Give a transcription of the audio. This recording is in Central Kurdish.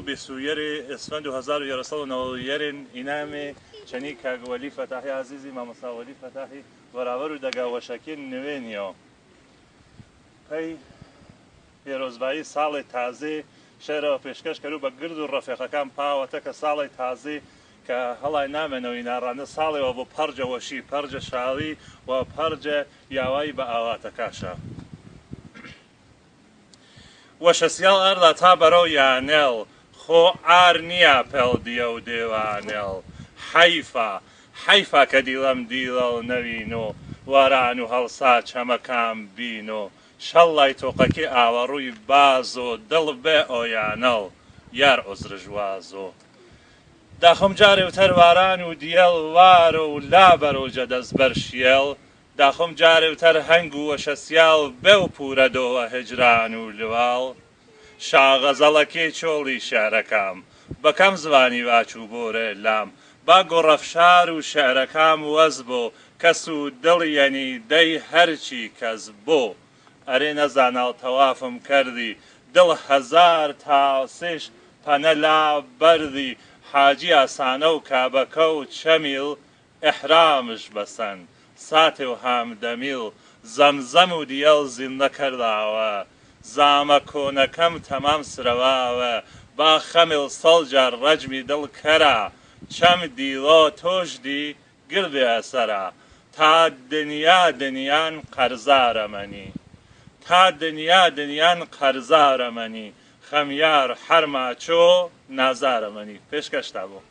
بسويري اسفند 1990 إنامي چنی کاگ ولی فتاحی عزیزی مامۆستا وەلی فتاحی وەراوەر و دەگاوەشەکی نوێنیەوە پەی پیرۆزبایی ساڵی تازێ شێرەوە پێشکەش کرد و بە گرد و ڕەفیقەکان پاوەتە کە ساڵی تازێ کە هەڵای نامێنەوەی ناڕانە ساڵێەوە بۆ پەرجە وەشی پەرجە شاڵی و پەرجە یاوایی بە ئاواتەکاشە وەشەسیاڵ ئەردا تا بەرەو یانێڵ خۆ ئار نییە پێڵ دیە و دێوانێڵ حەیفە کە دیڵەم دیڵە و نەوین و وەران و هەڵسا چەمەکان بین و شەڵای تۆقەکی ئاوەڕووی باز و دڵ بێ ئۆیانەڵ یار عوزرژوازۆ داخۆم جارێ وتەر واران و دیێڵ وار و لابەر و جەدەزبەر شیێڵ داخۆم جارێ وتەر هەنگ و وەشەسیاڵ بێ و پورەدۆوە هجران و لواڵ شاغەزەڵەکەی چۆڵی شارەکەم بەکەم زوانی واچوو بۆرێ لام با گۆڕەفشار و شعرەکەم وەز بۆ کەس و دڵیەنی دەی هەرچی کەس بۆ ئەرێ نەزاناو تەوافم کردی دڵ هەزار تاسش پەنە لا بەردی حاجی ئاسانە و کابەکە و چەمیڵ ئیحرامش بەسەن ساتێ و هامدەمیڵ زەمزەم و دیێڵ زیندە کرداوە زامە کۆنەکەم تەمام سرەواوە با خەمیڵ سەڵ جار ڕەجمی دڵ کەرا چەم دیڵۆ تۆشدی گردێ ئەسەرا تا دنیا دنیان قەرزارەمەنی تا دنیا دنیان قەرزارەمەنی خەمیار هەرماچۆ نازارەمەنی پێشکەشتا بوو